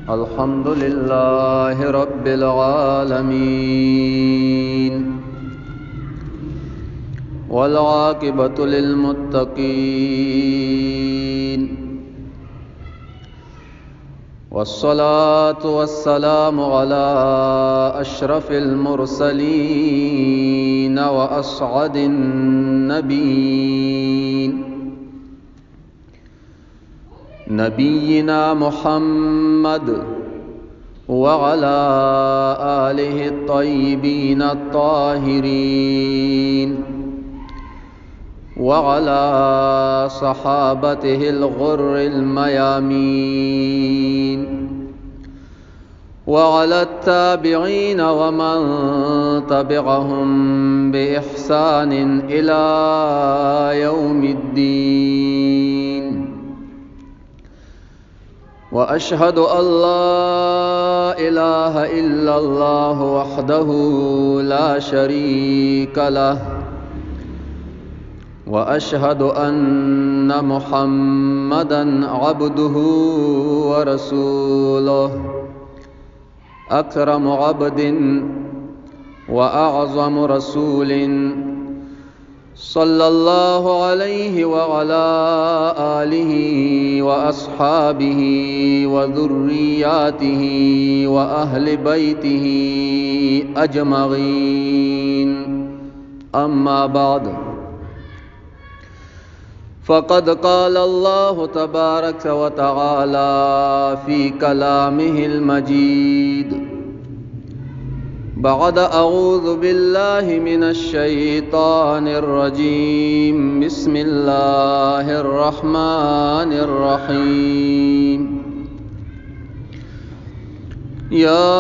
الحمد لله رب العالمين والعاقبة للمتقين والصلاة والسلام على أشرف المرسلين وأسعد النبيين نبينا محمد وعلى آله الطيبين الطاهرين وعلى صحابته الغر الميامين وعلى التابعين ومن تبعهم بإحسان إلى يوم الدين. وأشهد أن لا إله إلا الله وحده لا شريك له وأشهد أن محمدًا عبده ورسوله أكرم عبد وأعظم رسول صلى الله عليه وعلى آله وأصحابه وذرياته وأهل بيته أجمعين. أما بعد، فقد قال الله تبارك وتعالى في كلامه المجيد بعد أعوذ بالله من الشيطان الرجيم. بسم الله الرحمن الرحيم. يا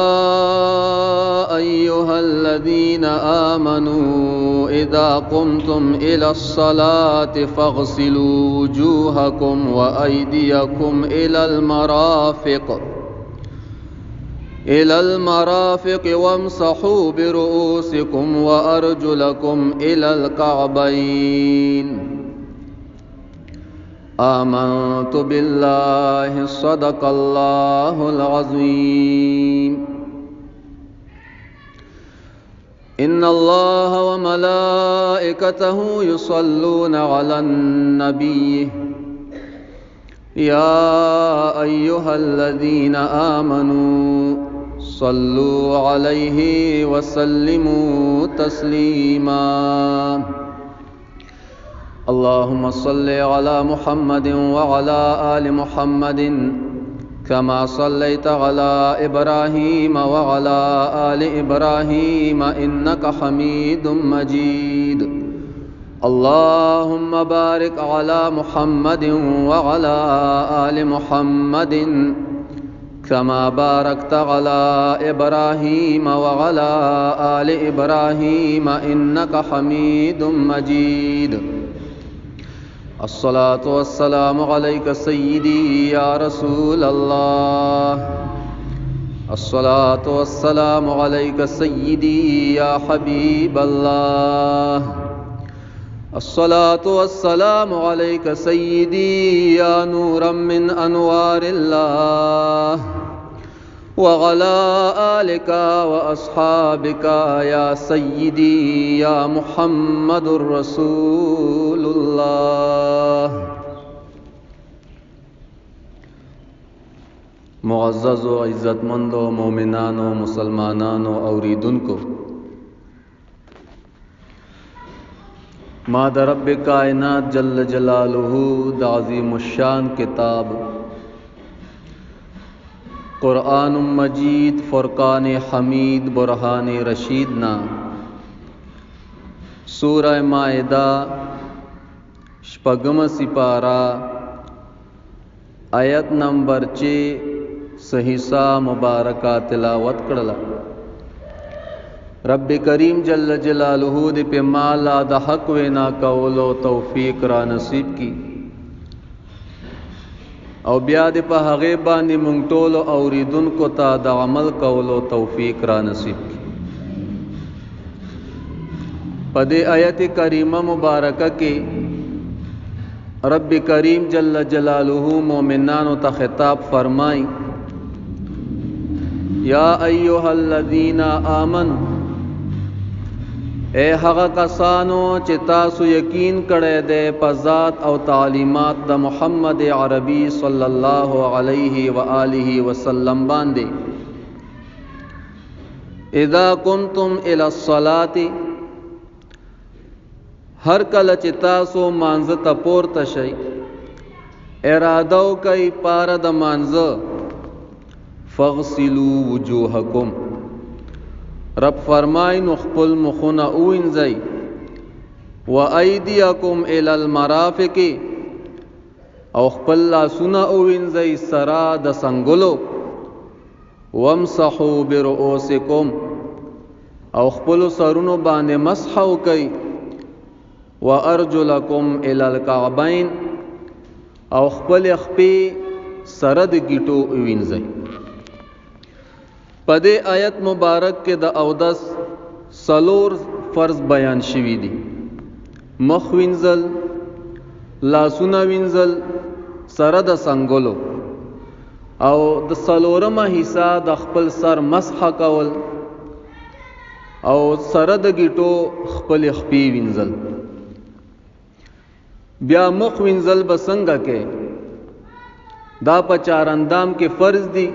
أيها الذين آمنوا إذا قمتم إلى الصلاة فاغسلوا وجوهكم وأيديكم إلى المرافق وامسحوا برؤوسكم وأرجلكم إلى الكعبين. آمنت بالله صدق الله العظيم. إن الله وملائكته يصلون على النبي يا أيها الذين آمنوا صلوا عليه وسلموا تسليما. اللهم صل على محمد وعلى آل محمد كما صليت على إبراهيم وعلى آل إبراهيم إنك حميد مجيد. اللهم بارك على محمد وعلى آل محمد كما باركت على إبراهيم وعلى آل إبراهيم إنك حميد مجيد. الصلاة والسلام عليك سيدي يا رسول الله. الصلاة والسلام عليك سيدي يا حبيب الله. الصلاة والسلام عليك سيدي يا نورا من أنوار الله. وعلى آلك وأصحابك يا سيدي يا محمد رسول الله. معزز و عزتمند و مومنان و مسلمانان و اوریدونکو، ما در رب کائنات جل جلالہ دا عظیم الشان کتاب قرآن مجید فرقان حمید برہان رشید نا سورہ مائدہ شپگم سپارہ آیت نمبر 6 صحیحہ مبارکہ تلاوت کڑلا. رب کریم جل جلالہ دے پہ مالا دا حق وینا کولو توفیق را نصیب کی، او بیا دے پہ هغه باندې مونږ ټول اوریدونکو ته د عمل کولو توفیق را نصیب کی. په دې آیت کریمه مبارکه کې رب کریم جل جلالہ مومنانو ته خطاب فرمائی یا ایها الذین آمنوا اے هغه کسانو چې تاسو یقین کړی دی په ذات او تعلیمات د محمد عربي صلی الله علیه و آله وسلم باندې اذا قمتم الى الصلاة هر کله چې تاسو مانځه ته پورته شئ اراده وکئ پاره د مانځه فاغسلوا وجوهکم رب فرمای نو خپل مخونه اوینځئ و ایدیکم الی المرافق او خپل لاسونه اوینځئ سرا د سنگلو وامسحوا برؤوسکم او خپل سرونو باندې مسح وکئ و ارجلکم الی الکعبین او خپل خپې سره د ګیټو اوینځئ په دې آیت مبارک کې د اودس څلور فرض بیان شوي دي مخ وینځل لاسونه وینځل سره د سنگلو او د څلورمه حصہ د خپل سر مسح کول او سره د ګیټو خپل خپې وینځل بیا مخ وینځل به څنګه کې دا په چار اندام کې فرض دي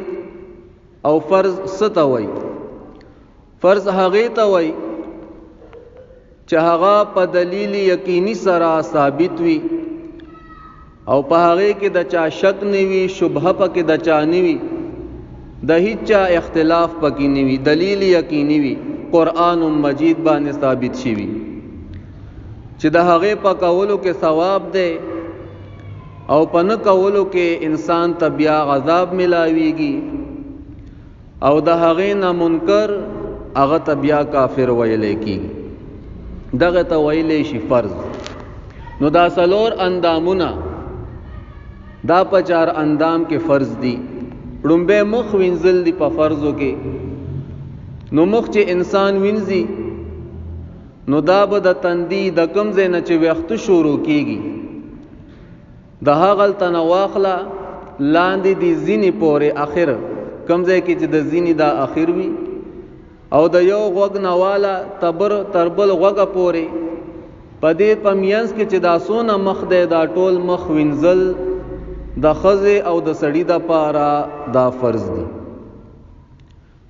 او فرض څه وای فرض هغه ته وای چې هغه په دلیل یقیني سره ثابت وي او په هغه کې د چا شک نه وي شبهه پکې د چا نه وي د هیڅ چا اختلاف پکې نه وي دلیل یقیني وي قرآن مجید باندې ثابت شي وي چې د هغه په کولو کې ثواب دی او په نه کولو کې انسان ته بیا عذاب ملاويږي او د هغه نه منکر هغه ته بیا کافر ویلې کیږي دغه ته ویلې شي فرض نو دا څلور اندامونه دا په چار اندام کې فرض دي لومبه مخ وینځل دي په فرضو کې نو مخ چې انسان وینځي نو دا به د تندي د کم ځای نه چې وخت شروع کیږي د هغه تنواخله لاندې دي زینې پورې اخر کم ځای کې چې د زینې دا اخر وي او د یو غوږ نواله تربل غوږه پورې په دې پمینس کې چې دا سونه مخ دی دا ټول مخ وینځل د ښځې او د سړي د پاره دا فرض دي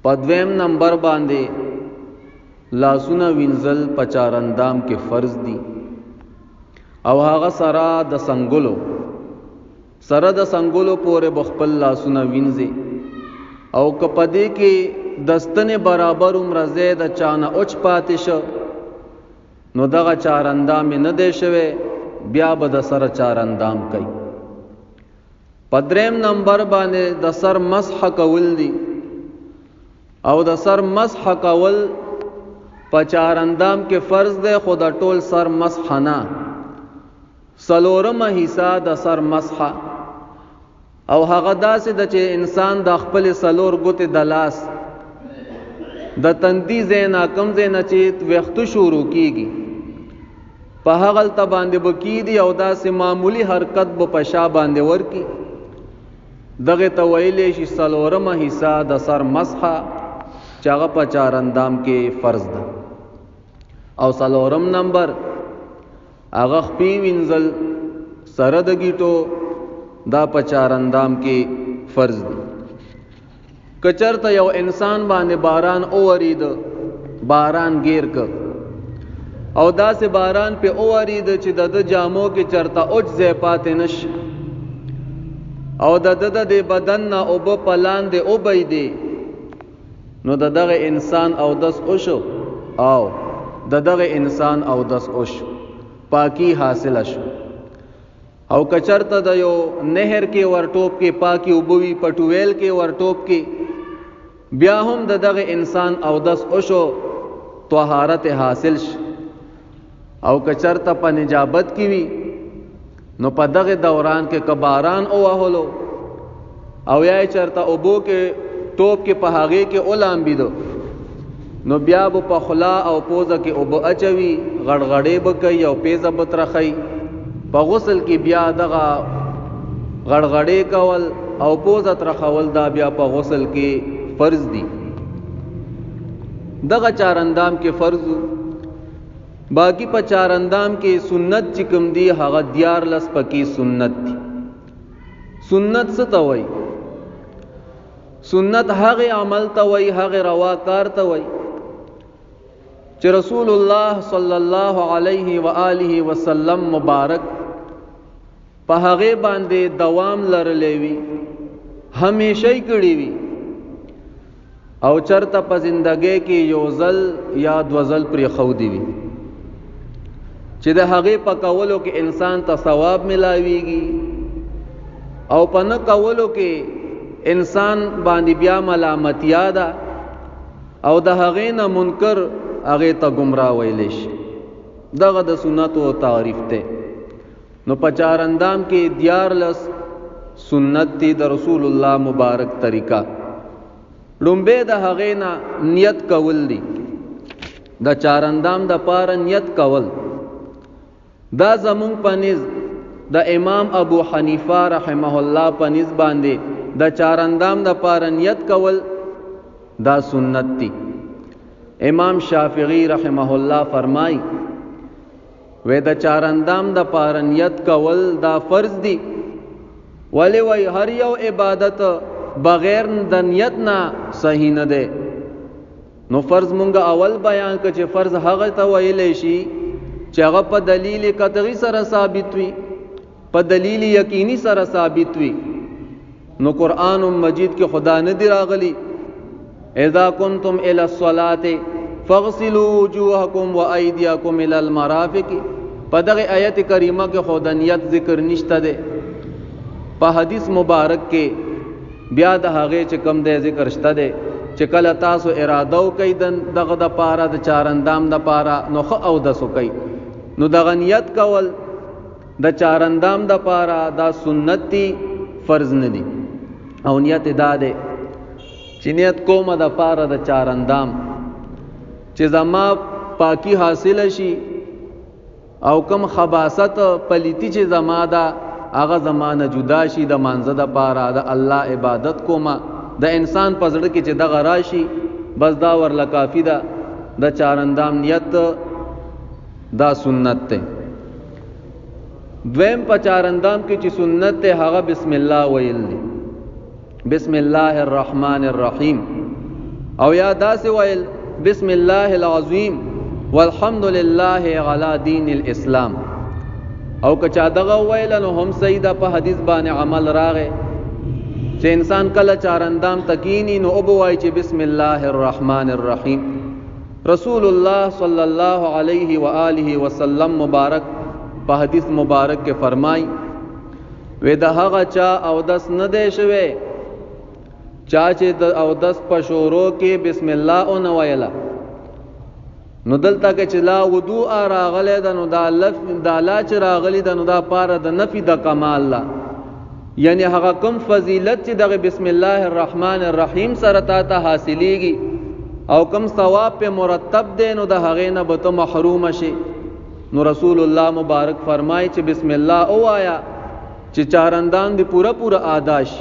په دویم نمبر باندې لاسونه وینځل په چار اندام کې فرض دي او هغه سره د سنگلو پورې بخپل لاسونه وینځي او کپدې کې دستنه برابر عمر زید چانه اوچ پاتې شو نو دغه چار اندام نه دی شوی بیا به د سر چار اندام کوي پدریم نمبر باندې د سر مسح کول دي او د سر مسح کول په چار اندام کې فرض دی خو د ټول سر مسح نه څلورمه حصہ د سر مسح او هغه داسې د چې انسان د خپل څلور ګوتې د لاس د تندي زینا کم زینا چې وخت شروع کیږي په هغه ته باندې بکیدي او داسې معمولی حرکت به په شا باندې ورکی دغه ته ویلې شي څلورمه حصہ د سر مسح چې هغه په چار اندام کې فرض ده او څلورم نمبر هغه خپې وینځل سره د ګیټو دا په چار اندام کې فرض دي کچرته یو انسان باندې باران اورید باران گیر ک او داسې باران په اورید چې د جامو کې چرته اوج زې پاتې نش او د بدن نه او په پلان دی او بې دی نو دغه انسان او دس اوشو او دغه انسان او دس اوشو پاکی حاصل شو او کچرته د یو نهر کې ورټوب کې پاکی وبوي پټویل کې ورټوب کې بیا هم دغه انسان او دس اوشو طهارت حاصل ش او کچرته په نجابت کې وی نو په دغه دوران کې کباران او وهلو او یا چرته اوبو کې ټوب کې په هغه کې اولام بيدو نو بیا په خلا او پوزه کې اوبو اچوي غړغړې بکي او پیزه بترخی په غسل کې بیا دغه غړغړې کول او پوزه ترخول دا بیا په غسل کې فرض دي. دغه چارندام کې فرض، باقی په چارندام کې سنت چې کوم دی هغه 14 پکې سنت دي. سنت څه ته وایي؟ سنت هغه عمل ته وایي، هغه روا کار ته وایي چې رسول الله صلی الله علیه و آله وسلم مبارک په هغه باندې دوام لرلې وي، همیشه یې کړی وي، او چرته په زندګۍ کې یو ځل یا دو ځل پرې خودي وي چې د هغه په کولو کې انسان ته ثواب ملاويږي، او په نه کولو کې انسان باندې بیا ملامتیا ده، او د هغه نه منکر هغه ته گمراه ویل شي. دغه د سنتو تعریف ته. نو په چارندام کې 14 سنت دي د رسول الله مبارک طریقہ. لومبه د هغه نه نیت کول دي، د چارندام د پاره نیت کول. دا زمون پنځ د امام ابو حنیفه رحمه الله پنځ باندې د چارندام د پاره نیت کول دا سنت دي. امام شافعی رحمه الله فرمای وې د چارندام د پاره نیت کول دا فرض دي، ولی وای هر یو عبادت بغیر د نیت نه صحیح نه ده. نو فرض مونږه اول بیان کړ چې فرض هغه ته ویل شي چې هغه په دلیل قطعی سره ثابت وي، په دلیل یقیني سره ثابت وي. نو قرآن مجید کې خدا نه دی راغلی اذا کنتم الى الصلاه فاغسلوا وجوهکم وایدیکم الى المرافق. په دغه آیت کریمه کې خدا نیت ذکر نشته ده. په حدیث مبارک کې بیا د هغه چې کم ده ذکر شته ده چې کله تاسو اراده وکئ دغه د پاره د چارندام د پاره نو خو او د سو کوي، نو دغه نیت کول د چارندام د پاره دا سنت دي، فرض نه دي. او نیت دا ده چې نیت کومه د پاره د چارندام چې زما پاکی حاصل شي، او کم خباست پلیتی چې زما دا هغه زمانه جدا شي د مانزه د پاره د الله عبادت کومه. د انسان په زړه کې چې دغه راشي بس دا ورله کافی ده. د چارندام نیت دا سنت ته. دویم په چارندام کې چې سنت ته هغه بسم الله ویل دي، بسم الله الرحمن الرحیم، او یا داسې ویل بسم الله العظیم والحمد لله علی دین الاسلام. او که چا دغه ویل نو هم صحیح ده، په حدیث باندې عمل راغی چې انسان کله چارندام تکینی نو او بوای چې بسم الله الرحمن الرحیم. رسول الله صلی الله علیه و آله وسلم مبارک په حدیث مبارک کې فرمای وې د هغه چا او دس نه دی شوی چا چې د او دس په شورو کې بسم الله او نه ویلا، نو دلته کې چې لا وضوء راغله د نو دا لفظ دا لا چې راغلی د نو دا پاره د نفي د کمال لا، یعنی هغه کوم فضیلت چې دغه بسم الله الرحمن الرحیم سره تا حاصلېږي او کوم ثواب په مرتب دی نو د هغه نه به ته محروم شي. نو رسول الله مبارک فرمایي چې بسم الله او آیا چې چارندان دی پورا آداش.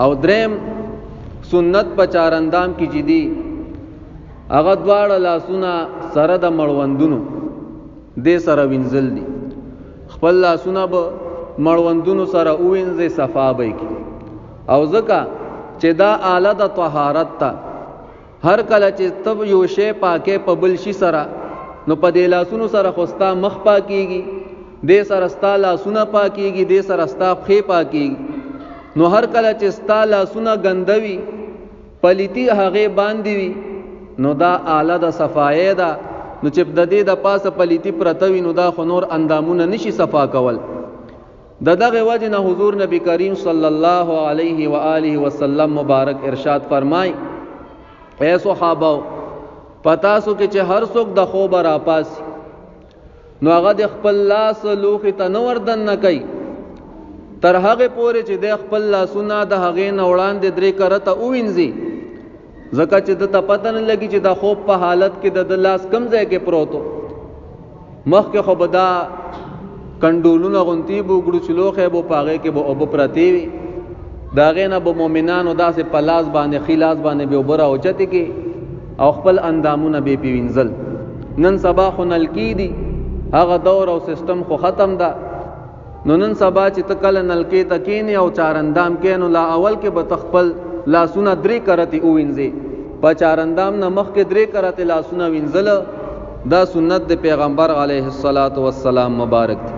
او دریم سنت په چارندام کې جدي هغه دواړه لاسونه سره د مړوندونو دې سره وینځل دي. خپل لاسونه به مړوندونو سره وینځي صفابه کی، او ځکه چې دا آله د طهارت ته هر کله چې تب یو شی پاکه په بل شي سره نو په دې لاسونو سره خوستا مخ پاکيږي، دې سره ستا لاسونه پاکيږي، دې سره ستا خې پاکيږي. نو هر کله چې ستا لاسونه ګندوي پلیتی هغه باندې وي نو دا آله د صفایه ده. نو چې د دې د پاسه پلیتی پرتوي نو دا خو نور اندامونه نشي صفا کول. دغه وجه نه حضور نبی کریم صلی الله علیه و آله وسلم مبارک ارشاد فرمای اے صحابه پتا سو کې چې هر څوک د خوب را پاس نو هغه د خپل لاس لوخي ته نور دن نه کوي تر هغه پورې چې د خپل لاسونه د هغه نه وړاندې درې کرته ووینځي، ځکه چې د پته نه لګي چې د خوب په حالت کې د لاس کم ځای کې پروتو مخ کې خو بدا کندولونه غونتی بو ګړو چلوخه بو پاغه کې بو ابو پرتی وي دا غینه به مؤمنانو داسې پلاس باندې خلاص باندې به وبره او چته کې او خپل اندامونه به پیوینځل. نن سبا خو نلکی دي، هغه دور او سیستم خو ختم ده. نو نن سبا چې تکل نلکی تکینی او چارندام کینو لا اول کې به تخپل لاسونه درې کرتی او وینځي، په چارندام نه مخ کې درې کرتی لاسونه وینځل. دا سنت د پیغمبر علیه الصلاۃ والسلام مبارک دی.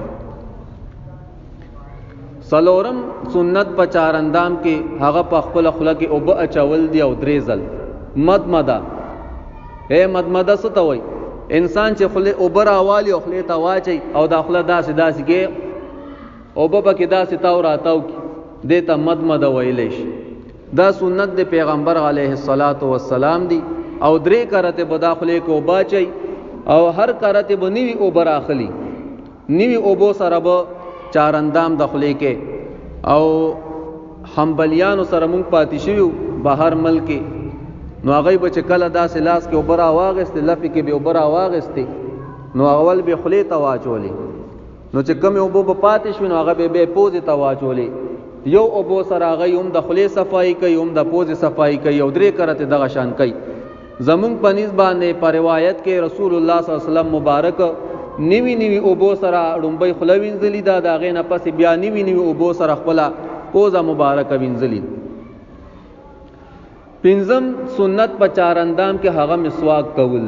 سلورم سنت په چارندام کې هغه په خپل خله کې اوبه اچول دی او درې ځل مدمده. مدمده څه ته وایي؟ انسان چې خله اوبه راوالي او خله ته واچي او دا خله داسې داسې کې اوبه پکې داسې تاو راتاو کې دې ته مدمده ویلی شي. دا سنت د پیغمبر علیه الصلاۃ والسلام دی. او درې کرته به دا خله کې اوبه اچي او هر کرته به نیوي اوبه راخلي، نیوي اوبو سره به چارندام دخلې کې. او حنبلیانو سره مونږ پاتې شویو بهر ملک، نو هغه به چې کله داسې لاس کې اوبه راواغېستې، لفې کې به اوبه راواغېستې، نو اول به خولې ته واچولې، نو چې کمې اوبه به پاتې شوې نو هغه به پوزې ته واچولې. یو اوبو سره هغه هم د خولې صفایي کوي، هم د پوزې صفایي کوي، او درې کرته دغه شان کوي. زمونږ په نسبت باندې په روایت کې رسول الله صلی الله علیه وسلم مبارک نیوی نیوی اوبو سره ډومبۍ خوله وینځلي ده، د هغې نه پسې بیا نیوی نیوی اوبو سره خپله پوزه مبارکه وینځلي. پنځم سنت په چارندام کې هغه مسواک کول،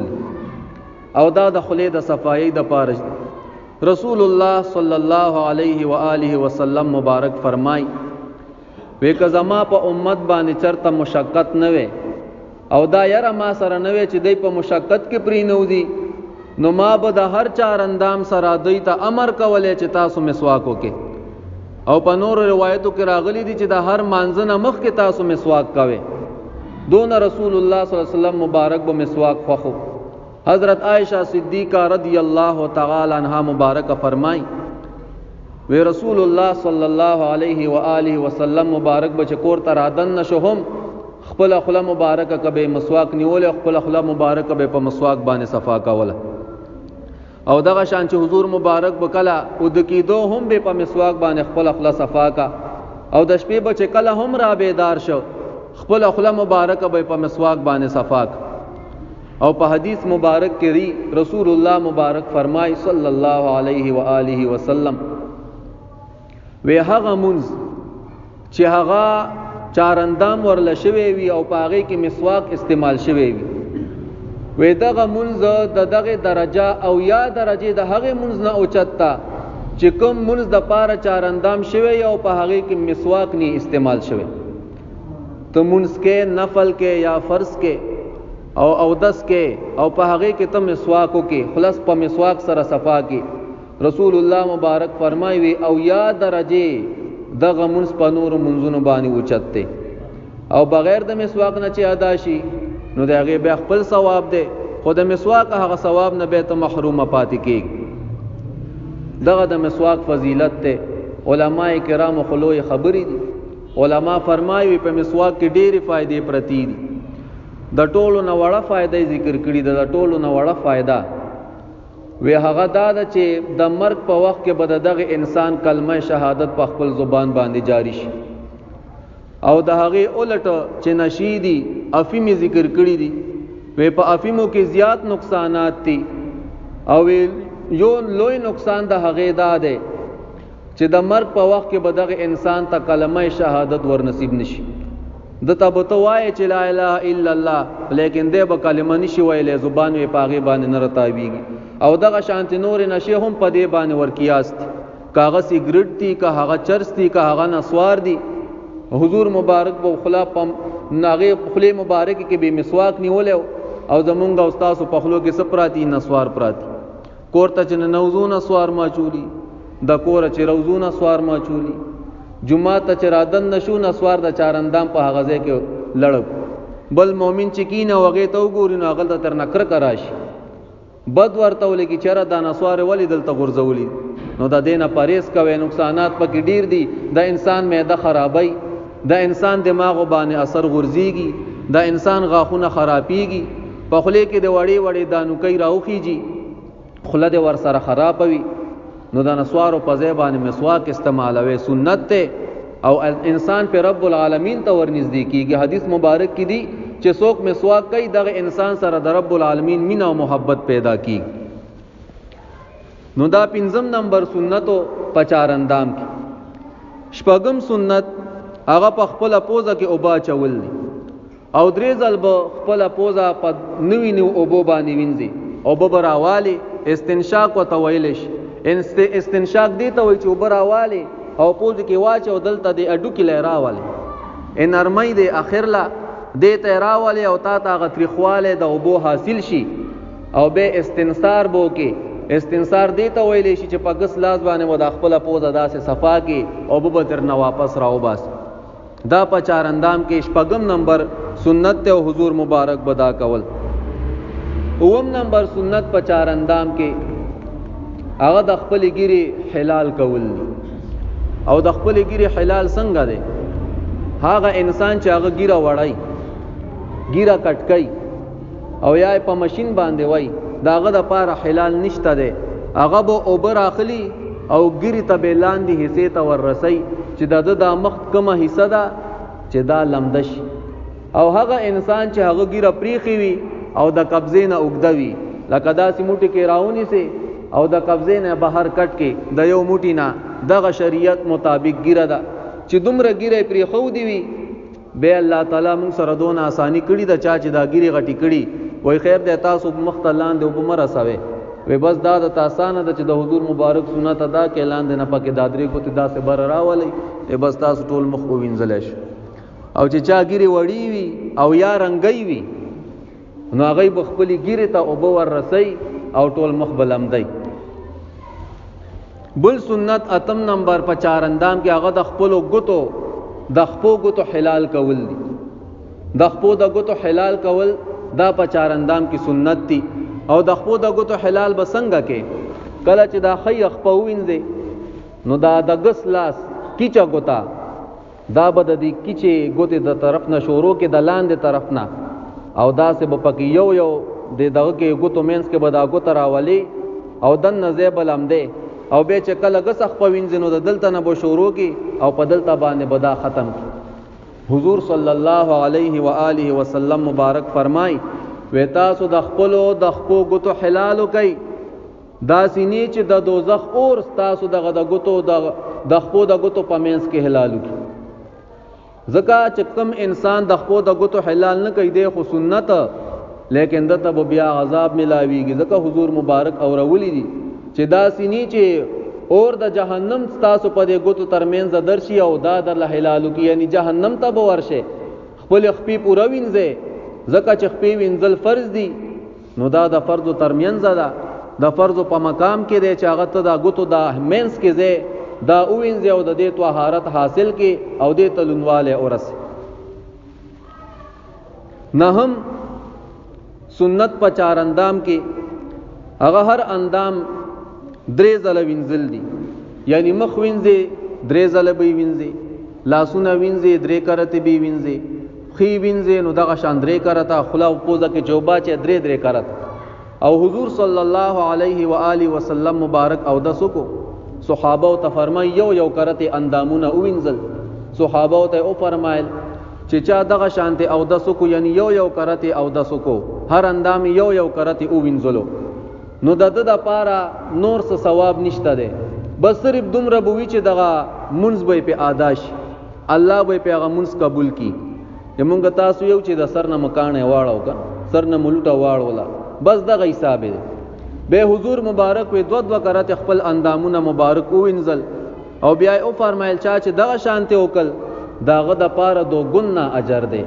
او دا د خولې د صفایۍ دپاره. رسول الله صلی الله علیه و آله وسلم مبارک فرمای وی که زما په امت باندې چرته مشقت نه وي او دا یره ما سره نه وي چې دی په مشقت کې پرېنوځي، نو ما به د هر چارندام سره دوی ته امر کولی چې تاسو مسواک وکړئ. او په نور روایتو کې راغلی دي چې د هر مانځه نه مخکې تاسو مسواک کوئ. دون رسول الله صلی الله علیه وسلم مبارک به مسواک خوښو. حضرت عائشہ صدیقہ رضی اللہ تعالی عنہا مبارک فرمائی وی رسول اللہ صلی اللہ علیہ وآلہ وسلم مبارک بچ کور ترادن نشهم خپل خلا مبارک کبه مسواک نیول، خپل خلا مبارک به په مسواک باندې صفا کوله. او دغه شان چې حضور مبارک بکلا او د کیدو هم به په مسواک باندې خپل خلا صفا کا، او د شپې بچ کله هم را بیدار شو خپل خلا مبارک به په مسواک باندې صفا کا. او په حدیث مبارک کې رسول الله مبارک فرمای صلی الله علیه و آله وسلم وی هغه منز چې هغه چارندام ورل شوی وي او په هغه کې مسواک استعمال شوی وي، وی دغه منز د دغه درجه او یا درجه د هغه منز نه اوچتا چې کوم منز د پاره چارندام شوی او په هغه کې مسواک نه استعمال شوی. ته منز کې نفل کې یا فرض کې او دس کې او په هغه کې ته مسواکو کې خلاص په مسواک سره صفا کې. رسول الله مبارک فرمایي او یا درجه دغه منځ په نور منځونو باندې اوچته او بغیر د مسواک نه چې ادا شي نو دغه به خپل ثواب دی، خو د مسواک هغه ثواب نه به ته محروم پاتې کېږي. دغه د مسواک فضیلت ته علما کرام خلوی خبرې دي. علما فرمایي په مسواک کې ډېری فائدې پرتی دي. د ټولو نه وړه فائدې ذکر کړي ده. د ټولو نه وړه فائدہ وی هغه دا ده چې د مرګ په وخت کې به دغه انسان کلمه شهادت په خپل زبان باندې جاری شي. او د هغه الټ چې نشیدي افیمی ذکر کړي دي، وی په افیمو کې زیات نقصانات دي. او یو لوی نقصان د هغه دا ده چې د مرګ په وخت کې به دغه انسان ته کلمه شهادت ورنصیب نشي. د تبته وای چې لا اله الا الله، لیکن دې به کلمه نشي ویلې، زبان یې پاغي باندې نه رتاویږي. او دغه شانت نور نشه هم په دې باندې ورکیاست، کاغه سیګریټ دي، که هغه چرس دي، که هغه نسوار دي. حضور مبارک بو خلا پم ناغه خلی مبارک کې به مسواک نیول او زمونږ استاد په خلو کې سپراتی نسوار پراتی. کورته چې نوزونه سوار ما چولی، د کور چې روزونه سوار ما چولی، جمعه ته چې رادن نشو نسوار د چارندام په هغه ځای کې لړب. بل مؤمن چې کینه وغه ته وګوري نو هغه تر نکر کراشي، بد ورته ولګي چېرې د نسوار ولی دلته غرزولي. نو د دینه پریز کوي، نقصانات پکې ډیر دي. د انسان معده خرابای، د انسان دماغ باندې اثر غورځيږي، د انسان غاښونه خرابيږي، په خله کې د وړي وړي دانو کوي راوخیږي، خله د ور سره خرابوي. نو د نسوارو په ځای باندې مسواک استعمالوي سنت ته. او انسان په رب العالمین ته ورنږدې کیږي. حدیث مبارک کې دی چې څوک مسواک کوي دغه انسان سره د رب العالمین مینا او محبت پیدا کیږي. نو دا پنځم نمبر سنتو په چار اندام کې. شپږم سنت هغه په خپل پوزه کې اوبه چول دي او درې ځل به خپل پوزه په نوی نو اوبو باندې وینځي او به راوالي. استنشاق وته ویل شي. استنشاق دی ته وایي چې اوبه راوالي او پوزه کې واچو دلته د اډو کې لراوالي نرمۍ دی اخر لا دې ته راوالي او تا ته غترخواله د اوبو حاصل شي او به استنثار بو کې. استنثار دی ته ویل شي چې په ګس لاس باندې و د خپل پوزه داسې صفا کې او به تر نه واپس راو باس. دا په چار اندام کې شپږم نمبر سنت ته حضور مبارک بدا کول. اوم نمبر سنت په چار اندام کې هغه د خپل ګيري حلال کول دي. او د خپل ګيري حلال څنګه دی؟ هغه انسان چې هغه ګيره وړای ګيره کټکای او یا په ماشين باندې وای داغه د پاره حلال نشته دی. هغه به اوبر اخلي او ګيري ته بلاندې حصے ته ورسي چې د مخ کومه حصہ ده چې دا لمدش. او هغه انسان چې هغه ګيره پریخي وي او د قبضې نه اوګدوي لکه داسې موټي کې راونی سي او د قبضې نه بهر کټ کې د یو موټي نه دغه شریعت مطابق ګیره ده چې دومره ګیره پرې خو دی وي به الله تعالی موږ سره دون آسانی کړی د چا چې دا ګیره غټي کړي وای خیر د تاسو مختلان دی وبمر اسوي وی بس دا د تاسانه د چې د حضور مبارک سنت ادا کې اعلان دی نه پکې دادري کو ته داسې بر راولي بس تاسو ټول مخ وینځلش. او چې چا ګیره وړي وي او یا رنگي وي نو هغه بخپلی ګیره ته او ور رسي او ټول مخ بلمدای. بل سنت اتم نمبر په چار اندام کې هغه د خپل غوتو د خپو غوتو حلال کول دي. د خپو د غوتو حلال کول دا په چار اندام کې سنت دي. او د خپو د غوتو حلال بسنګه کې کله چې دا خی خپو وینځي نو دا د غس لاس کیچا غوتا دا بد دي کیچه غوته د طرف نه شروع کې د لاندې طرف نه او دا سه بپکی یو د دغه کې غوتو مینس کې بدا غوت راولي او دن نزیب لمده او به چې کله غسخ په وینځنو د دلته نه بو شروع کی او په دلته باندې بدا ختم کی. حضور صلی الله علیه و آله وسلم مبارک فرمای و تاسو د خپلو د خپو غوتو حلال کوي دا سینې چې د دوزخ اور تاسو دغه د غوتو د خپو د غوتو په مینس کې حلال کی. زکه چې کوم انسان د خپو د غوتو حلال نه کوي د خو سنت لیکن دته بیا عذاب ملاویږي. ځکه حضور مبارک اورولې دي چې دا سینې چې اور د جهنم تاسو په دې غوتو ترمنځ درشي او دا در له حلالو کې یعنی جهنم ته به ورشه خپل خپې پوره وینځي. ځکه چې خپې وینځل فرض دي نو دا د فرض ترمنځ ده د فرض په مقام کې دی چې هغه ته د غوتو د مینس کې زه دا وینځي او د دې طهارت حاصل کې او دې تلونواله اورس. نهم سنت په چار اندام کې هغه هر اندام درې ځله وینځل دي. یعنی مخ وینځي درې ځله به وینځي لاسونه وینځي درې کرته به وینځي خې وینځي نو دغه شان درې کرته خلا او پوزه کې چوبا چې درې کرته. او حضور صلی الله علیه و آله وسلم مبارک او دسو کو صحابه او ته فرمای یو کرته اندامونه وینځل. صحابه او ته او فرمایل چې چا دغه شانته او دسو کو یعنی یو کرته او دسو کو هر اندام یو کرته او وینځلو نو د پاره نور څه ثواب نشته ده. بس صرف دومره بوي چې دغه منځ به په آداش الله به په منځ قبول کی. یمونګ تاسو یو چې د سر نه مکانه واړو کا سر نه ملوټه واړولا بس دغه حساب ده. به حضور مبارک وي دو کرته خپل اندامونه مبارک وینځل او بیا او فرمایل چې دغه شانته وکل داغه د پاره دو ګنا اجر ده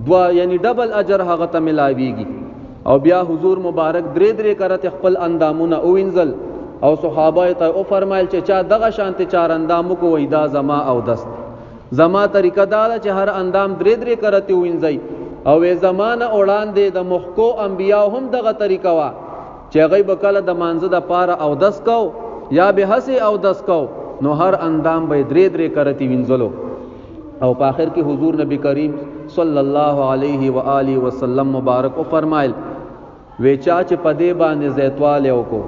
دوا یعنی ډبل اجر هغه ته ملاويږي. او بیا حضور مبارک درې کرته خپل اندامونه وینځل او صحابه ته او فرمایل چې دغه شانته چار اندامو کو وېدا زما او دست زما طریقه دا چې هر اندام درې کرته وینځي او زمانه وړاندې د مخکو انبیا هم دغه طریقه وا چې هغه بکله د مانزه د پاره او دس کو یا به حسي او دس کو نو هر اندام به درې کرته وینځلو. او په اخر کې حضور نبی کریم صلی الله علیه و آله وسلم مبارک او فرمایل وچا چې پدې باندې زیتواله وکړو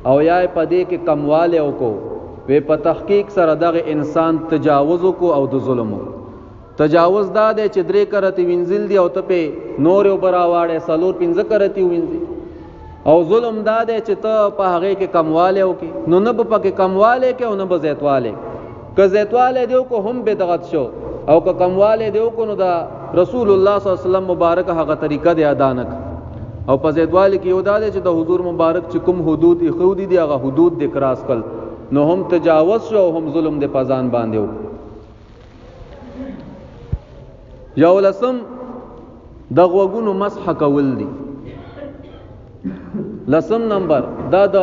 او یا پدې کې کمواله وکړو وی په تحقیق سره دغه انسان تجاوز کو او د ظلم تجاوز دا دی چې 3 کرتی وینځل دی او ته په نور او براواړې سلور 15 کرتی وینځي او ظلم دا دی چې ته په هغه کې کمواله وکي نو نه په کې کمواله کې او نه په زیاتواله که زیاتواله دیو کو هم بدعت شو او که کمواله دیو کو نو دا رسول الله صلی الله علیه وسلم مبارک هغه طریقه دی ادا نک او په زیاتواله کې یو دا دی چې د حضور مبارک چې کوم حدود یې خو دي هغه حدود د کراس کړ نو هم تجاوز شو او هم ظلم د پازان باندې و یو لسم د غوګونو مسح کول دي لسم نمبر دا د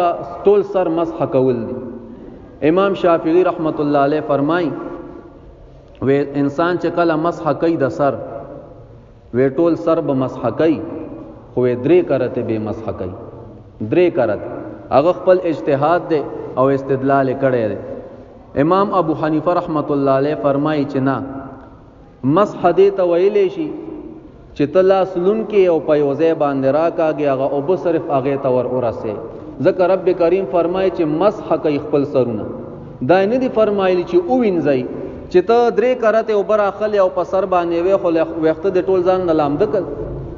ټول سر مسح کول دي امام شافعی رحمت الله علیه فرمای و انسان چې کله مسح کوي د سر و ټول سر به مسح کوي خو 3 کرته به مسح کوي 3 کرته هغه خپل اجتهاد دی او استدلال کړی دی امام ابو حنیفه رحمت الله علیه فرمای چې نه مسح دې ته ویلې شي چې تلا سلون کې او په یوځای باندې راکاږي هغه او به صرف هغه ته ور ورسه ځکه رب کریم فرمایي چې مسح کوي خپل سرونه دا نه دی فرمایلی چې او وینځي چې ته 3 کرته او بر اخل او په سر باندې وي خو وخت د ټول ځان نه لامد کړ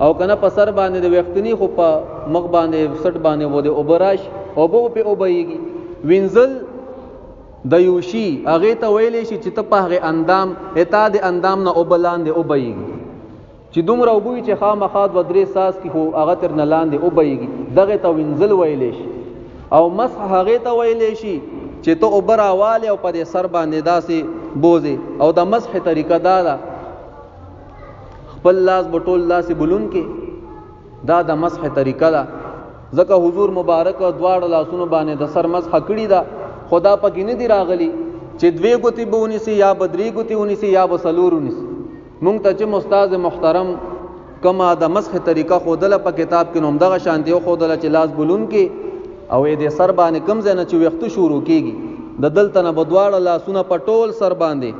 او کنه په سر باندې د وختنی خو په مخ باندې سټ باندې و د اوبراش او به او بهيږي وینځل د یوشي هغه ته ویلې شي چې ته په هغه اندام اتا د اندام نه او بلاندې او بهيږي چې دومره وبوي چې خامخاد و 3 ساس کې خو هغه تر نه لاندې او بهيږي دغه ته وینځل ویلې شي او مسح هغه ته ویلې شي چې ته اوبراواله او په سر باندې داسې بوزي او د مسح طریقه دا ده خپل لاس بټول لاس بلون کې دا د مسح طریقه ده ځکه حضور مبارک دواړه لاسونو باندې د سر مسح کړی دا خدا پکې نه دی راغلی چې 2 ګوتی بونی سي یا 3 ګوتی ونی سي یا بسلورونی سي مونږ ته چې استاد محترم کما د مسح طریقه خودله په کتاب کې نوم دغه شانتي خودله چې لاس بلون کې او دې سر باندې کم ځای نه چې وخت شروع کیږي د دلته نه بدواړه لاسونه په ټول سر باندې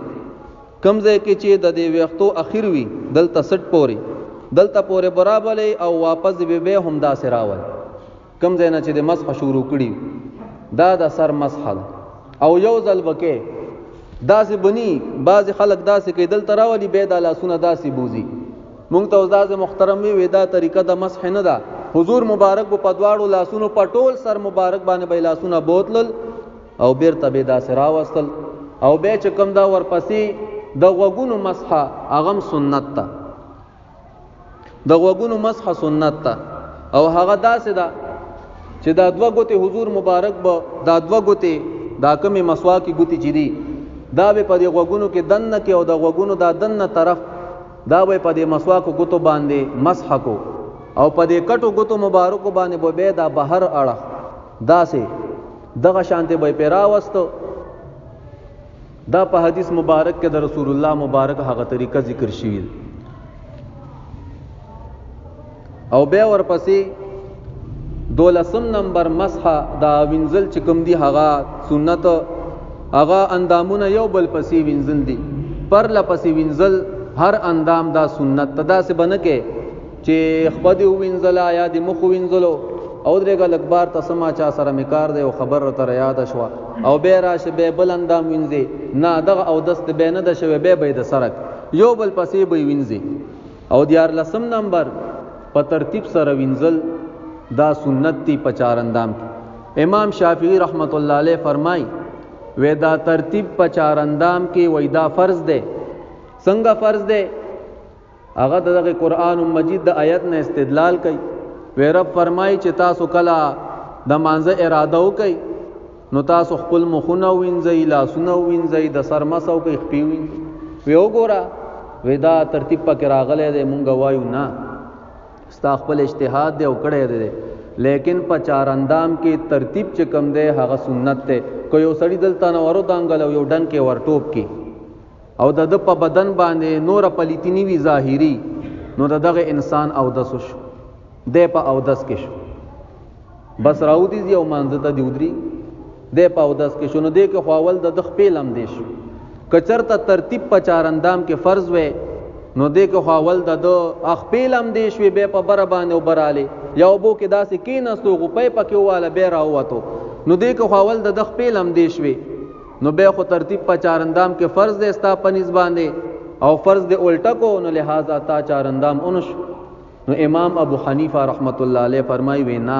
کم ځای کې چې د دې وختو اخیر وي دلته سټ پوري دلته پورې برابر او واپس به هم دا سراول کم ځای نه چې د مسح شروع کړي دا د سر مسح او یو ځل وکي داسې بني بعض خلک داسې کې دلته راولي به د لاسونه داسې بوزي مونږ ته استاد محترم وی دا طریقه د مسح نه ده حضور مبارک په دواړو لاسونو په ټول سر مبارک باندې به لاسونه بوتلل او بیرته به داسې راوستل او به چې کوم دا ورپسې د غوګونو مسح اغم سنت ته د غوګونو مسح سنت ته او هغه داسې ده چې دا 2 ګوتې حضور مبارک به دا 2 ګوتې دا کمې مسواکی ګوتې چې دي دا به په دې غوګونو کې دنه کې او د غوګونو دا دنه طرف دا به په دې مسواکو ګوتو باندې مسح کو او په دې کټو ګوتو مبارکو باندې به دا بهر اړه داسې دغه شانته به پیراوستو دا په حدیث مبارک کې د رسول الله مبارک هغه طریقه ذکر شوی او به ورپسې 12 نمبر مسح دا وینځل چې کوم دی هغه سنت هغه اندامونه یو بل پسې وینځل دي پر لپسې وینځل هر اندام دا سنت تدا سے بنه کې چې خپدي وینځل یا د مخ وینځلو او درګه لکبار تسما چا سره میکار دی او خبر تر یاد شوا او به راشه به بل اندام وینځي نه دغه او دست به نه د شوی به د سرک یو بل پسې به وینځي او 14 نمبر په ترتیب سره وینځل دا سنت تی په 4 اندام کې امام شافعی رحمت الله علیه فرمای و دا ترتیب په 4 اندام کې وای دا فرض ده څنګه فرض ده هغه دغه قران مجید د آیت نه استدلال کوي و رب فرمای چې تاسو کلا د مانزه اراده وکي نو تاسو خپل مخونه وینځي لاسونه وینځي د سر مسو کوي خپي وینځي و وګوره و دا ترتیب پکې راغله ده مونږ وایو نه ستا خپل اجتهاد دی او کړی دی لیکن په 4 اندام کې ترتیب چې کم دی هغه سنت دی کو یو سړی دلته نو ورو دانګل یو ډن کې ورټوب کې او د په بدن باندې نور پلیتینی وی ظاهری نو دغه انسان او دس شو د په او دس کې شو بس راو دي یو مانځ ته دیودري د په او دس کې شو نو د کې خواول د خپلم دی شو کچرته ترتیب په 4 اندام کې فرض وې نو دې کو حوال د خپلم دې شوي به په بر باندې وبراله یو بو کې داسې کیناستو غپې پکې واله به راوته نو دې کو حوال د خپلم دې شوي نو به خو ترتیب په چارندام کې فرض دی ستا په نسبت باندې او فرض دی الټا کو نو لہذا تا چارندام اونش. نو امام ابو حنیفه رحمت الله علیه فرمایي وینا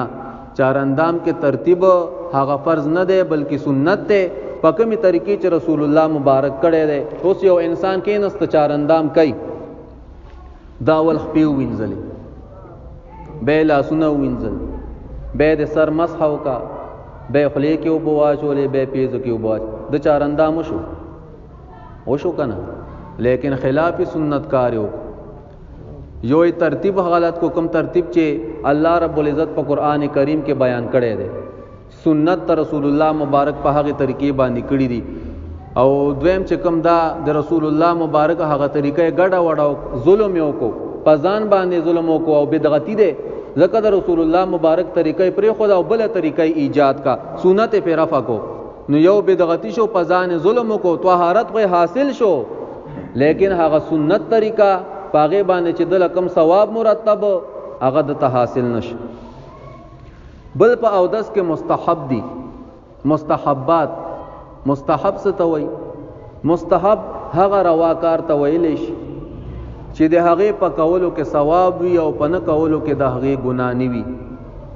چارندام کې ترتیب هغه فرض نه دی بلکې سنت دی په کومه طریقې چې رسول الله مبارک کړی دی. اوس یو انسان کې نست چارندام کوي دا ول خپیو وینځلې به لاسونه وینځل به د سر مسح وکا به خلی کې وبواچولې به پیزو کې وبواچ د چارندام وشو کنه لیکن خلاف سنت کاریو یو ترتیب غلط کو کم ترتیب چې الله رب العزت په قران کریم کې بیان کړی دی سنت رسول الله مبارک په هغه طریقې باندې کړی دي او دویم چې کم دا د رسول الله مبارک هغه طریقې ګډه وډاو ظلم یو کو پزان باندې ظلم کو او بدعتي دي ځکه د رسول الله مبارک طریقې پرې خدا او بل طریقې ایجاد کا سنت په رفع کو نو یو بدعتي شو پزان ظلم کو طهارت به حاصل شو لیکن هغه سنت طریقہ پاغه باندې چې د کم ثواب مرتب هغه د حاصل نشه. بل په اودس کې مستحب دي مستحبات مستحب څه ته وایي مستحب هغه رواکار ته ویل شي چې د هغه په کولو کې ثواب وي او په نه کولو کې د هغه ګناه نه وي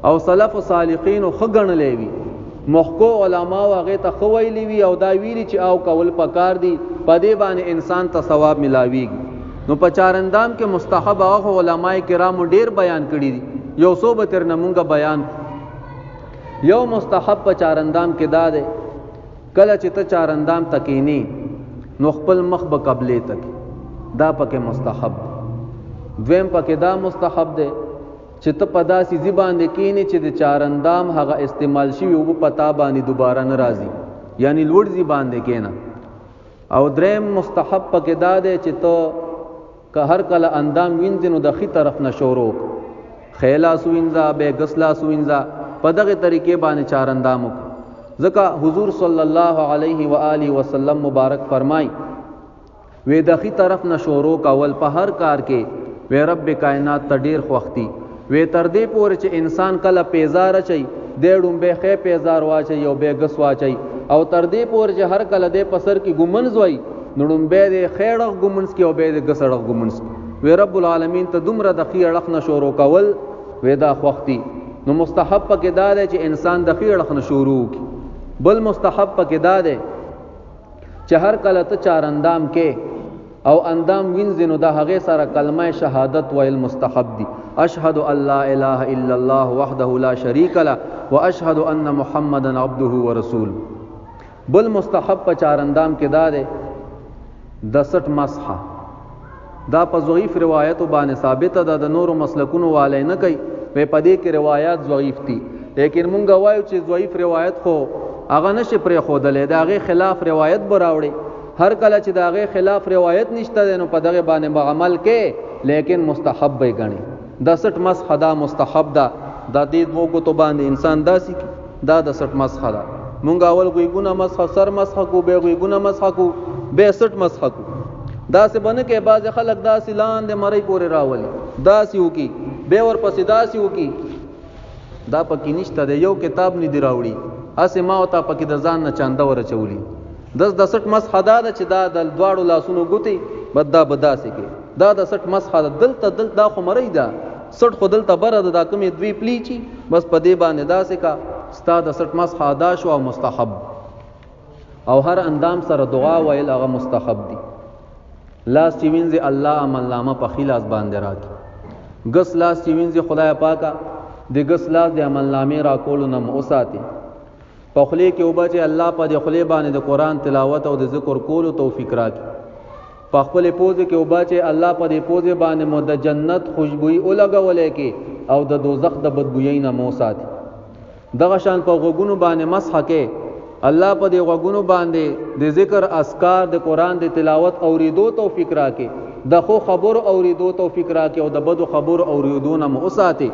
او سلف صالحین خو ګڼلې وي محقو علما هغه ته خو ویلي وي او دا ویلي چې او کول پکار دي په دې باندې انسان ته ثواب ملاويږي. نو په چارندام کې مستحب هغه علما کرام ډیر بیان کړي دي یو څو به تر نمونګه بیان. یو مستحب په چارندام کې دا ده کله چې ته چارندام تکینی نو خپل مخ به قبله تک دا پکې مستحب. دویم پکې دا مستحب ده چې ته په داسې ځای باندې کینی چې د چارندام هغه استعمال شي او په پتا باندې دوباره ناراضي یعنی لوړ ځای باندې کینا. او دریم مستحب پکې دا ده چې ته که هر کله اندام وینځنو د خي طرف نشورو خیلا سوینځه به غسلا سوینځه په دغه طریقې باندې چارندامو ځکه حضور صلی الله علیه و آله وسلم مبارک فرمای وې د خي طرف نشورو کول په هر کار کې وې رب کائنات تډیر خوختي وې تر دې پورې چې انسان کله پیزار چي دیړم به خې پیزار واچي او به غس واچي او تر دې پورې چې هر کله دې پسر کې ګمنز وای نړم به دې خېړغ ګمنز کې او به دې غسړغ ګمنز وې رب العالمین ته دومره د خي اړخ نشورو کول وې دا خوختي. نو مستحب پکې دا ده چې انسان د خي اړخ نشورو کی. بل مستحب پکې دا ده چې هر کله ته چارندام کې او اندام وینځنو د هغه سره کلمه شهادت ویل مستحب دي اشهد ان لا اله الا الله وحده لا شريك له واشهد ان محمدا عبده ورسوله. بل مستحب په چارندام کې دا ده د سټ مسح دا په ضعیف روایت باندې ثابت ده د نورو مسلکونو والے نه کوي په پدې کې روایت ضعیف دي لیکن مونږ وایو چې ضعیف روایت خو هغه نشي پرې خودلې دا غي خلاف روایت براوړي هر کله چې دا غي خلاف روایت نشته نو په دغه باندې عمل کې لیکن مستحب به غني د سټ مسح دا مستحب ده د دې دوه کو تو باندې انسان داسي دا د سټ مسح ده مونږ اول غوګونه مسح سر مسح کو به غوګونه مسح کو به سټ مسح کو دا سه بنه کې باز خلک دا سلان د مړی پورې راولي دا سیو کی به ور پسې دا سیو کی دا پکې نشته د یو کتاب نه دی راوړي اسه ما او تا پکې د ځان نه چاندا ور چولی د سټ مسح دا چې دا د دواړو لاسونو ګوتی بدا بدا سي کې دا د سټ مسح دل دا خو مړی دا سټ خو دل ته بره دا کومې دوی پلیچی بس په دې باندې دا سه کا ستا د سټ مسح ادا شو او مستحب او هر اندام سره دعا ویل هغه مستحب دي. لاس چې وینځي الله عمل نامه په خلاص باندې راکړي ګس لاس چې وینځي خدای پاکا د ګس لاس د عمل نامه را کولو نه اوساتي په خلی کې وبا چې الله په دې خلی باندې د قران تلاوت او د ذکر کولو توفیق راکړي په خپل پوزه کې وبا چې الله په دې پوزه باندې مو د جنت خوشبوئی او لګولې کې او د دوزخ د بدبوئی نه اوساتي. دغه شان په غوګونو باندې مسح کې الله په دې غوګونو باندې د ذکر اذکار د قران د تلاوت اوریدو توفیق راکړي د خو خبر اوریدو توفیق راکړي او د بدو خبر اوریدو نه اوساتي.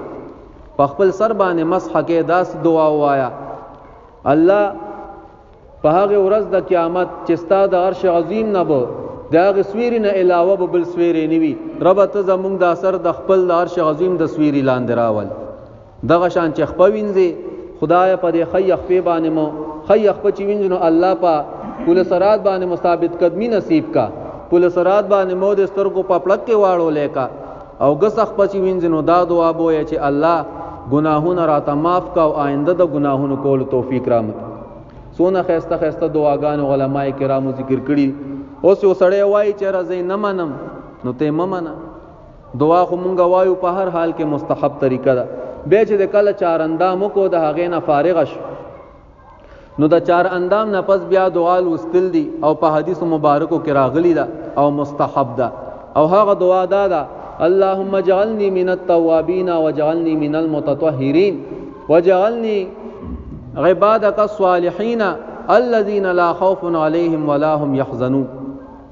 په خپل سر باندې مسح کې داس دعا وایا الله په هغه ورځ د قیامت چې ستاسو د عرش عظیم نه به دا غ سویری نه علاوه به بل سویری نیوي رب ته زمونږ د اثر د خپل د عرش عظیم د سویری لاندې راول دغه شان چې خپوینځي خدای په دې خیخ په باندې مو خیخ په چوینځنو الله په پل صراط باندې مثابت قدمی نصیب کا، پل صراط باندې مو د سترګو په پړک کې واړو لیکا او غسخ پچی وینځنو دا دعا بوې چې الله گناهونه راته معاف کا او آینده د گناهونو کول توفیق رامت. سونه خسته خسته دعاګان علماء کرامو ذکر کړي. اوس یو سړی وایي چې راځي نه منم، نو ته ممنه. دعا خو مونږ وایو په هر حال کې مستحب طریقه ده. به چې د کله چار اندام کو د هغې نه فارغ شو، نو د چار اندام نه پس بیا دعا لوستل دي او په حدیث مبارکو کې راغلی ده او مستحب ده. او هغه دعا ده اللهم اجعلني من التوابين واجعلني من المتطهرين واجعلني عبادك الصالحين الذين لا خوف عليهم ولا هم يحزنون.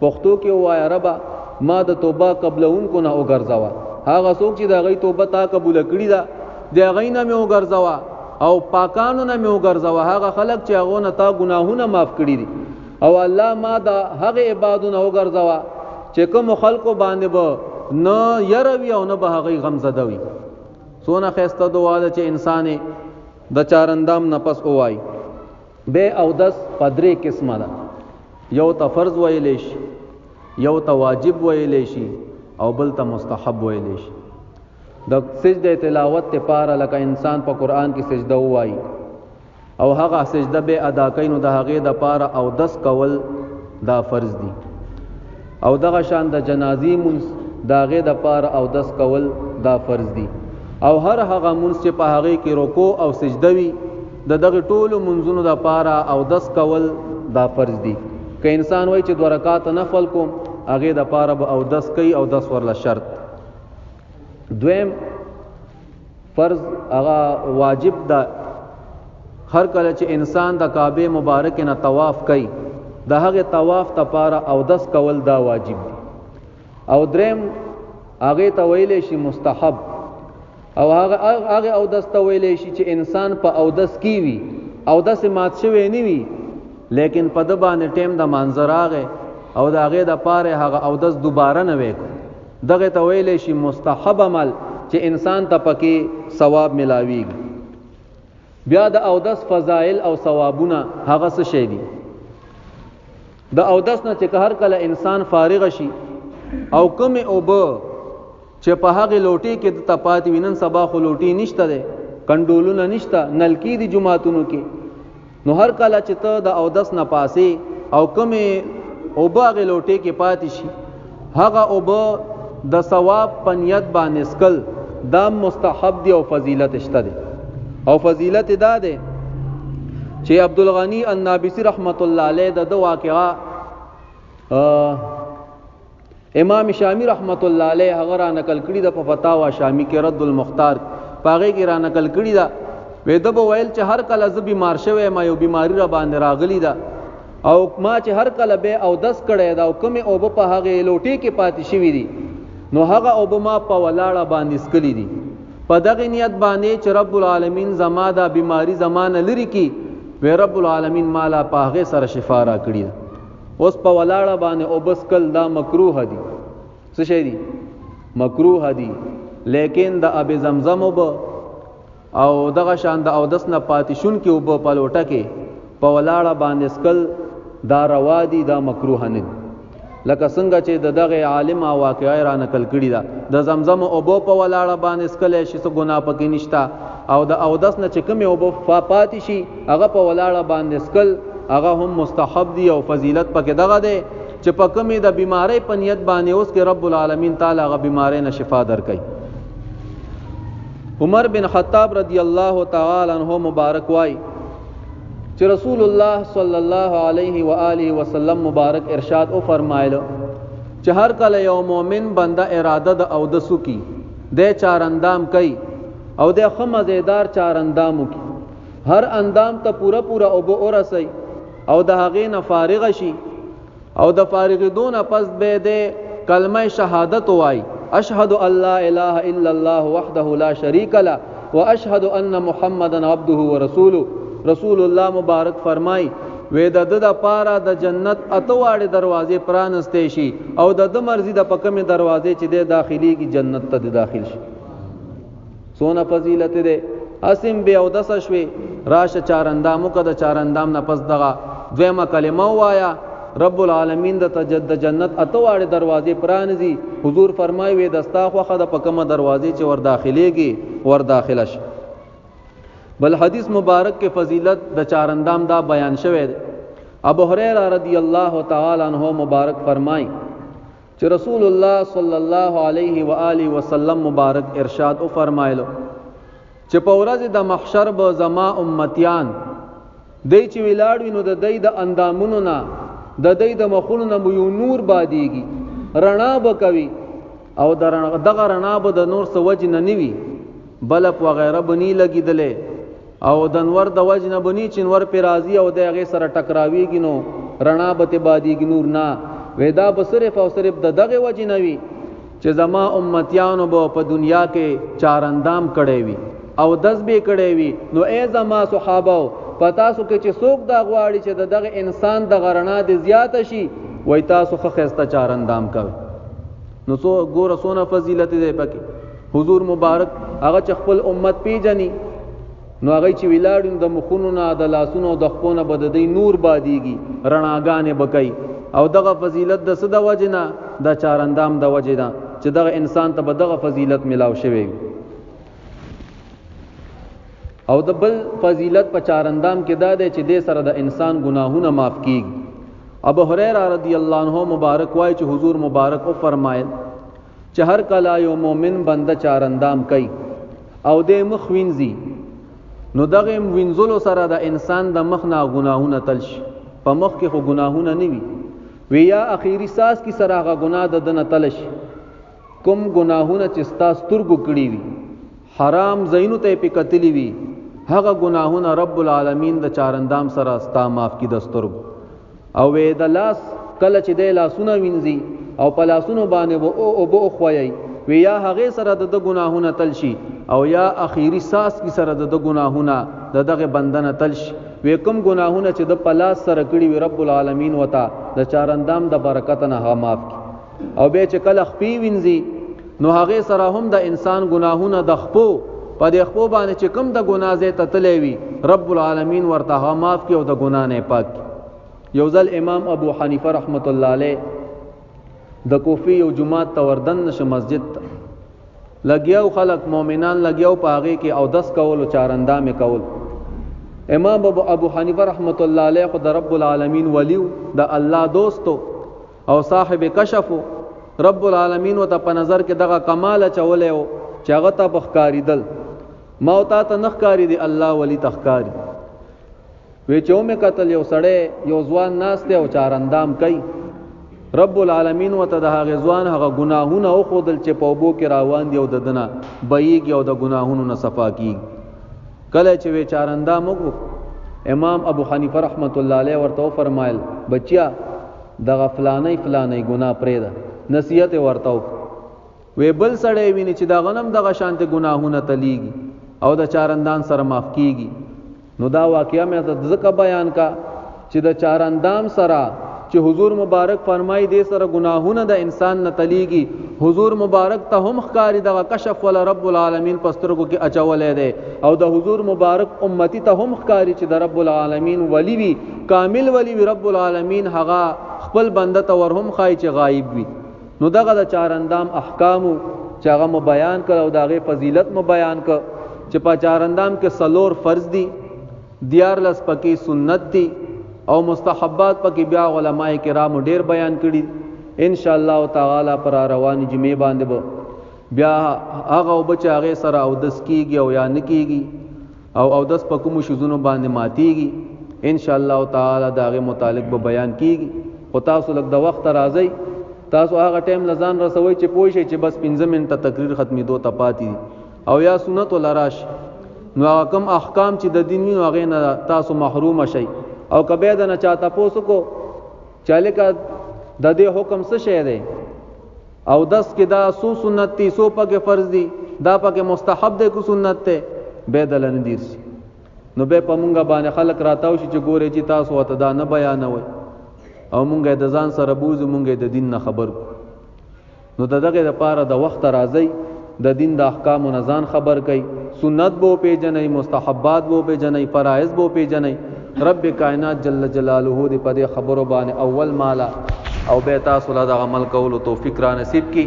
پښتو کې وایي ربا ما د توبه قبلونکو نه وګرځوا، هغه څوک چې د غي توبه تا قبول کړی ده د غي نه مې وګرځوا او پاکانو نه مې وګرځوا، هغه خلک چې هغه نه تا ګناهونه معاف کړی دي. او الله ما د هغه عبادتونه وګرځوا چې کوم خلکو باندې به نه يروي او نه به هغه غم زده وي. سونه خسته دعا ده چې انسان د چار اندام نه پس اوای. به او دس پدری قسمه ده، یو ته فرض ویلې شي، یو ته واجب ویلې شي او بل ته مستحب ویلې شي. د سجده تلاوت ته پاره لکه انسان په قران کې سجده وایي او هغه سجده به ادا کوي، نو د هغه د پاره او دس کول دا فرض دي. او دغه شان د جنازي منځ داغه د پاره او دس کول دا فرض دي. او هر هغه منځ چې په هغه کې رکوع او سجده وي د دغه ټولو منځونو د پاره او دس کول دا فرض دي. که انسان وای چې 2 رکعات نفل کوم هغه د پاره به او دس کوي او دس ورله شرط. دویم فرض هغه واجب ده، هر کله چې انسان د کعبه مبارک نه طواف کوي د هغه طواف ته پاره او دس کول دا واجب دي. او دریم هغه ته ویلې شي مستحب، او هغه او دس ته ویلې شي چې انسان په او دس کی وي او دس مات شوی نه وي لیکن په د باندې ټیم د منظر هغه او د هغه د پاره هغه او دس دوباره نه وکړي، دغه ته ویلې شي مستحب عمل چې انسان ته پکې ثواب ملاويږي. بیا د او دس فضائل او ثوابونه هغه څه شي دي. د او دس نه چې هر کله انسان فارغ شي او کوم او به چې په هغه لوټي کې د تپات وینن سبا خو لوټي نشته ده، کندولونه نشته، نلکی دي جمعاتونو کې، نو هر کله چې ته د او دس نه پاسي او کوم او به هغه لوټي کې پاتې شي هغه او به د ثواب پنیت باندې سکل دا مستحب دی او فضیلت شته ده. او فضیلت دا ده چې عبدالغنی النابسی رحمت الله علیه د واقعا امام شامی رحمت الله علیه هغه را نقل کړی د په فتاوا شامی کې رد المختار پاغه کې را نقل کړی دا وې د ویل چې هر کله ز بیمار شوه ما یو بیماری را باندې راغلی دا او ما چې هر کله به او دس کړی دا او کوم او په هغه لوټي کې پاتې شوی دي نو هغه او ما په ولاړه باندې سکلی دي په دغه نیت باندې چې رب العالمین زما دا بیماری زمانه لري کی وې رب العالمین مالا په هغه سره شفا را کړی. اوس په ولاړه باندې او بس کل دا مکروه دي. څه شي دي؟ مکروه دي. لیکن د اب زمزم او دغه شان د او دس نه پاتې شون کې او په لوټه کې په ولاړه باندې سکل دا روا دي، دا مکروه نه دي. لکه څنګه چې دغه عالم واقعي را نقل کړی دا د زمزم او په ولاړه باندې سکل شي څه ګناه پکې نشتا، او د او دس نه چې کوم او پاتې شي هغه په ولاړه باندې سکل هغه هم مستحب دی او فضیلت پکې دغه ده چې په کومې د بیماری په نیت باندې اوس کې رب العالمین تعالی هغه بیماری نه شفا درکړي. عمر بن خطاب رضی الله تعالی عنہ مبارک وای چې رسول الله صلی الله علیه و آله وسلم مبارک ارشاد او فرمایله چې هر کله یو مؤمن بنده اراده د او دسو کی د چار اندام کوي او د خمزیدار چار اندامو کی هر اندام ته پورا او به ورسي او د هغه نه فارغ شي او د فارغ دون پس به د کلمه شهادت وای اشهد ان لا اله الا الله وحده لا شريك له واشهد ان محمدا عبده ورسوله. رسول الله مبارک فرمای وې د پاره د جنت اتواړي دروازې پرانستې شي او د مرزي د پکمه دروازې چې د داخلي کی جنت ته داخل شي. سونه فضیلت ده. اسیم به او دس شوي راشه چار اندامو کده چار اندام نه پس دغه دویمه کلمه وایا، رب العالمین د جنت اتواړه دروازې پرانځي. حضور فرمایي دستا خوخه د پکمه دروازې چې ور داخليږي ور داخله شي. بل حدیث مبارک کې فضیلت د چارندام دا بیان شوی دی. ابو هريره رضی الله تعالی عنہ مبارک فرمایي چې رسول الله صلی الله علیه و آله وسلم مبارک ارشاد او فرمایلو چې په ورځ د محشر به زما امتیان دای چې ویلاړ وینو د دای د اندامونو نه د دای د مخونو نه یو نور باديږي، رڼا به کوي او دغه رڼا به د نور سوج نه نیوي بلب وغیره بنی لګیدلې او د نور د وجه نه بنی چې نور پر راضي او د هغه سره ټکراویږي نو رڼا به ته باديږي نور نه ودا به صرف او صرف د دغه وجه نه وي چې زما امتیانو به په دنیا کې چارندام کړي وي او دز به کړي وي. نو ای زما صحابه پتا سو کې چې څوک دا غواړي چې دغه انسان د غرنا د زیات شي وای تاسو خو خسته چارندام کوي. نو سو ګوره سونه فضیلت دی پکې. حضور مبارک هغه چې خپل امت پیژني نو هغه چې ویلاړو د مخونو نه د لاسونو د خپونه بددي نور باديږي رڼاګانې بکای او دغه فضیلت د صد وجنه د چارندام د وجنه چې دغه انسان ته دغه فضیلت ملاو شوی. او د بل فضیلت په چارندام کې دا دی چې د سره د انسان گناهونه معاف کیږي. ابو هريره رضی الله عنه مبارک وایي چې حضور مبارک او فرمایل چې هر کله یو مؤمن بنده چارندام کوي او د مخ وینځي نو دغه وینځلو سره د انسان د مخ نه گناهونه تلش. په مخ کې خو گناهونه نه وي ویا اخیری ساس کی سره هغه گناه د دنه تلش. کوم گناهونه چې ستا سترګو کړی وي حرام زینو ته پکتلی وي هغه گناهونه رب العالمین د چارندام سره ستا معاف کی دسترګو. او وې د لاس کله چې د لاسونه وینځي او په لاسونو باندې او بو خوایي ویا هغه سره د گناهونه تلشي او یا اخیری ساس کی سره د گناهونه دغه بندنه تلشي. وې کوم گناهونه چې د پلاس سره کړی وي رب العالمین وتا د چارندام د برکت نه معاف کی. او به چې کله خپي وینځي نو هغه سره هم د انسان گناهونه د خپو په د خپو باندې چې کوم د ګناه زه تتلې وي رب العالمین ورته معاف کی او د ګناه نه پاک. یو ځل امام ابو حنیفه رحمت الله علیه د کوفی یو جمعه ته وردن نشه مسجد ته لګیاو خلق مؤمنان لګیاو پاغه کې او 10 کول او چارندام کول. امام ابو حنیفه رحمت الله علیه خو د رب العالمین ولیو د الله دوستو او صاحب کشف رب العالمین وته په نظر کې دغه کمال چولې او چاغه ته بخکاری دل ما او ته نخکاری دی الله ولی تخکاری. وی چومه قتل یو سړی یو ځوان ناشته او چارندام کوي رب العالمین وته د هغه ځوان هغه گناهونه او خودل چې په بو کې روان دی او د دنه بېږي او د گناهونو نه صفا کیږي. کله چې وی چارندام وکړو امام ابو حنیفه رحمت الله علیه ورته فرمایل بچیا د فلانه فلانه ګناه پرېده نصیحت ورته وی بل سړی ویني چې دا غنم دغه شانته گناهونه تلیږي او د چارندان سره معاف کیږي. نو دا واقعیا مې د ذکر بیان کا چې د چارندام سره چې حضور مبارک فرمایي دې سره گناهونه د انسان نه تلیږي. حضور مبارک ته هم ښکاری دغه کشف ول رب العالمین پسترګو کې اچولې ده او د حضور مبارک امتی ته هم ښکاری چې د رب العالمین ولی وی کامل ولی وی رب العالمین هغه خپل بنده ته ورهم خای چې غایب وي. نو دغه د چارندام احکام چې هغه مو بیان کړ او دغه فضیلت مو بیان کړ چې په چارندام کې سلور فرض دي 14 پکې سنت دي او مستحبات پکې بیا علماء کرام ډیر بیان کړي. ان شاء الله تعالی پر رواني جمعه باندې بیا هغه وبچ هغه سره او دس کیږي او یا نکیږي او دس په کوم شذونو باندې ماتيږي. ان شاء الله تعالی داغه متعلق به بیان کیږي. او تاسو لږ د وخت راځي تاسو هغه ټیم لزان رسوي چې پوه شئ چې بس 15 منټه تقریر ختمي دوه تپاتی او یا سنت ولراش نو کوم احکام چې د دین نو هغه نه تاسو محروم شئ او کبه د نه چاته پوسو کو چاله کا د دې حکم څه شه دی او 10 کې دا سو سنت تی سو پکې فرض دي دا پکې مستحب دی کو سنت ته به دل نه دي نو به پمونګه باندې خلق راتاو شي چې ګوره چې تاسو وته دا نه بیانوي او مونږه د ځان سره بوز مونږه د دین نه خبر نو دغه لپاره د وخت راځي د دین د احکام او نزان خبر کوي. سنت بو پیجنې مستحبات بو پیجنې فرایض بو پیجنې رب کائنات جل جلاله دې په دې خبرو باندې اول مالا او به تاسو له عمل کولو توفیق را نصیب کی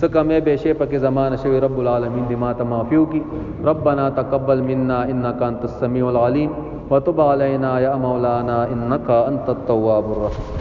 سکه مې به شی پکې زمانه شوی رب العالمین دې ما ته معفو کی ربنا تقبل منا انك انت السميع العليم وتب علينا يا مولانا انك انت التواب الرحيم